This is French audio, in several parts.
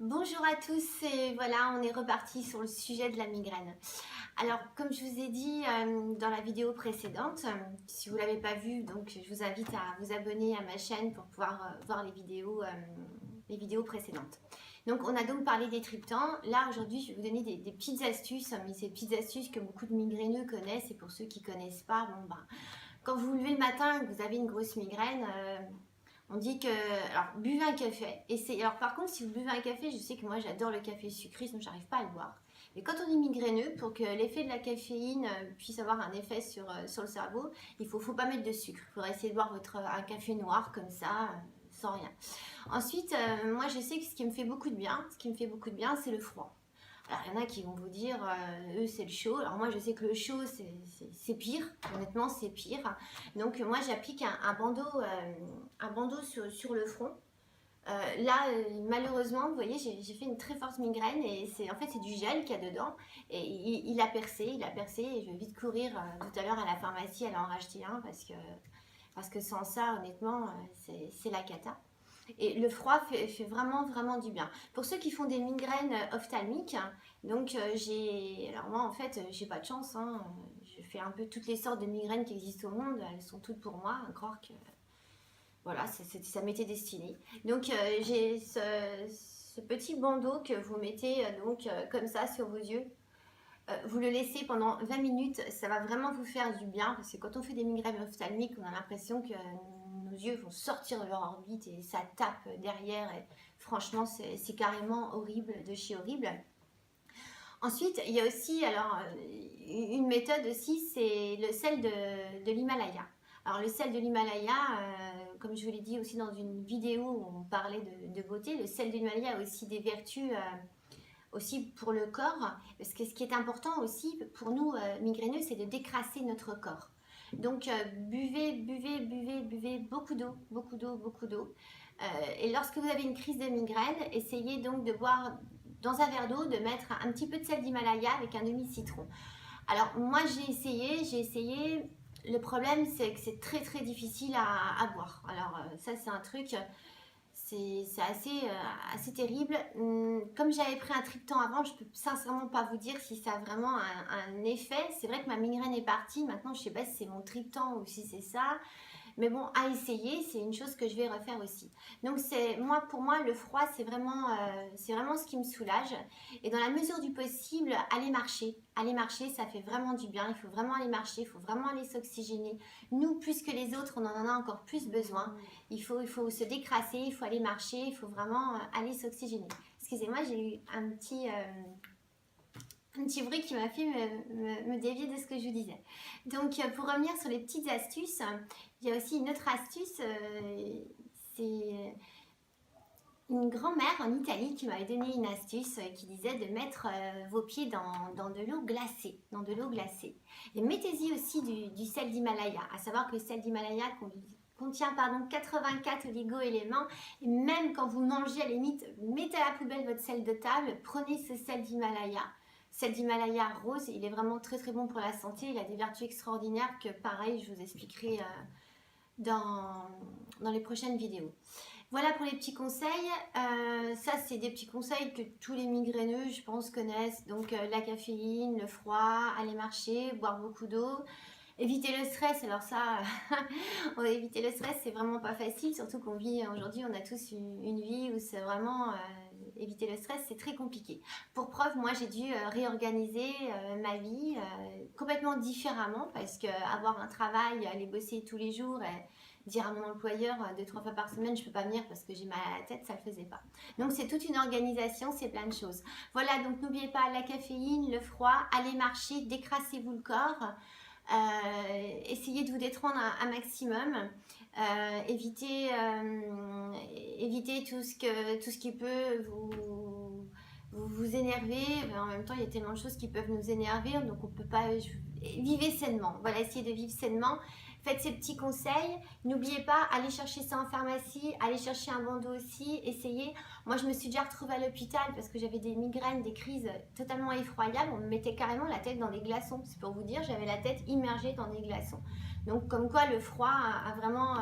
Bonjour à tous et voilà, on est reparti sur le sujet de la migraine. Alors, comme je vous ai dit dans la vidéo précédente, si vous ne l'avez pas vue, donc je vous invite à vous abonner à ma chaîne pour pouvoir voir les vidéos précédentes. Donc, on a donc parlé des triptans. Là, aujourd'hui, je vais vous donner des petites astuces, mais ces petites astuces que beaucoup de migraineux connaissent. Et pour ceux qui ne connaissent pas, bon, ben, quand vous vous levez le matin et que vous avez une grosse migraine, on dit que, alors buvez un café. Alors par contre, si vous buvez un café, je sais que moi j'adore le café sucré, sinon j'arrive pas à le boire. Mais quand on est migraineux, pour que l'effet de la caféine puisse avoir un effet sur le cerveau, il faut pas mettre de sucre. Il faudrait essayer de boire un café noir comme ça, sans rien. Ensuite, moi je sais que ce qui me fait beaucoup de bien, c'est le froid. Alors, il y en a qui vont vous dire, eux, c'est le chaud. Alors, moi, je sais que le chaud, c'est pire. Honnêtement, c'est pire. Donc, moi, j'applique un bandeau sur le front. Là, malheureusement, vous voyez, j'ai fait une très forte migraine et en fait, c'est du gel qu'il y a dedans. Et il a percé, et je vais vite courir tout à l'heure à la pharmacie, aller en racheter un parce que sans ça, honnêtement, c'est la cata. Et le froid fait vraiment, vraiment du bien. Pour ceux qui font des migraines ophtalmiques, donc alors moi en fait, j'ai pas de chance, hein. Je fais un peu toutes les sortes de migraines qui existent au monde, elles sont toutes pour moi, à croire que voilà, ça m'était destiné. Donc j'ai ce petit bandeau que vous mettez comme ça sur vos yeux. Vous le laissez pendant 20 minutes, ça va vraiment vous faire du bien parce que quand on fait des migraines ophtalmiques, on a l'impression que nos yeux vont sortir de leur orbite et ça tape derrière. Et franchement, c'est carrément horrible, de chez horrible. Ensuite, il y a aussi une méthode aussi, c'est le sel de l'Himalaya. Alors le sel de l'Himalaya, comme je vous l'ai dit aussi dans une vidéo où on parlait de beauté, le sel de l'Himalaya a aussi des vertus aussi pour le corps, parce que ce qui est important aussi pour nous migraineux, c'est de décrasser notre corps. Donc buvez beaucoup d'eau, beaucoup d'eau, beaucoup d'eau. Et lorsque vous avez une crise de migraine, essayez donc de boire dans un verre d'eau, de mettre un petit peu de sel d'Himalaya avec un demi-citron. Alors moi j'ai essayé. Le problème c'est que c'est très très difficile à boire. Alors ça c'est un truc c'est assez terrible. Comme j'avais pris un triptan avant, je peux sincèrement pas vous dire si ça a vraiment un effet. C'est vrai que ma migraine est partie. Maintenant, je sais pas si c'est mon triptan ou si c'est ça. Mais bon, à essayer, c'est une chose que je vais refaire aussi. Donc pour moi, le froid, c'est vraiment ce qui me soulage. Et dans la mesure du possible, aller marcher. Aller marcher, ça fait vraiment du bien. Il faut vraiment aller marcher, il faut vraiment aller s'oxygéner. Nous, plus que les autres, on en a encore plus besoin. Il faut se décrasser, il faut aller marcher, il faut vraiment aller s'oxygéner. Excusez-moi, j'ai eu un petit bruit qui m'a fait me dévier de ce que je vous disais. Donc, pour revenir sur les petites astuces, il y a aussi une autre astuce, c'est une grand-mère en Italie qui m'avait donné une astuce qui disait de mettre vos pieds dans de l'eau glacée, Et mettez-y aussi du sel d'Himalaya, à savoir que le sel d'Himalaya contient 84 oligo-éléments. Et même quand vous mangez, à la limite, mettez à la poubelle votre sel de table, prenez ce sel d'Himalaya. Celle d'Himalaya rose, il est vraiment très très bon pour la santé. Il a des vertus extraordinaires que pareil, je vous expliquerai dans les prochaines vidéos. Voilà pour les petits conseils. Ça, c'est des petits conseils que tous les migraineux, je pense, connaissent. Donc, la caféine, le froid, aller marcher, boire beaucoup d'eau. Éviter le stress, alors ça, éviter le stress, c'est vraiment pas facile, surtout qu'on vit aujourd'hui, on a tous une vie où c'est vraiment éviter le stress, c'est très compliqué. Pour preuve, moi j'ai dû réorganiser ma vie complètement différemment parce que avoir un travail, aller bosser tous les jours et dire à mon employeur 2-3 fois par semaine je peux pas venir parce que j'ai mal à la tête, ça le faisait pas. Donc c'est toute une organisation, c'est plein de choses. Voilà, donc n'oubliez pas la caféine, le froid, allez marcher, décrassez-vous le corps. Essayez de vous détendre un maximum. Évitez tout ce qui peut vous énerver. En même temps, il y a tellement de choses qui peuvent nous énerver, donc on peut pas. Vivez sainement. Voilà, essayez de vivre sainement. Faites ces petits conseils. N'oubliez pas, allez chercher ça en pharmacie, allez chercher un bandeau aussi, essayez. Moi, je me suis déjà retrouvée à l'hôpital parce que j'avais des migraines, des crises totalement effroyables. On me mettait carrément la tête dans des glaçons. C'est pour vous dire, j'avais la tête immergée dans des glaçons. Donc, comme quoi le froid a vraiment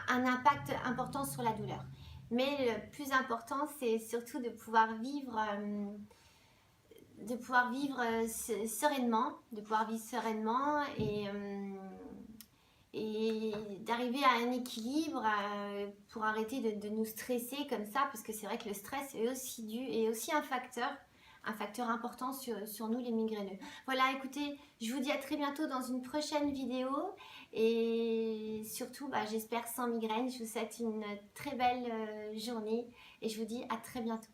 un impact important sur la douleur. Mais le plus important, c'est surtout de pouvoir vivre sereinement, et d'arriver à un équilibre pour arrêter de nous stresser comme ça, parce que c'est vrai que le stress est aussi un facteur important sur nous les migraineux. Voilà, écoutez, je vous dis à très bientôt dans une prochaine vidéo et surtout, j'espère sans migraine. Je vous souhaite une très belle journée et je vous dis à très bientôt.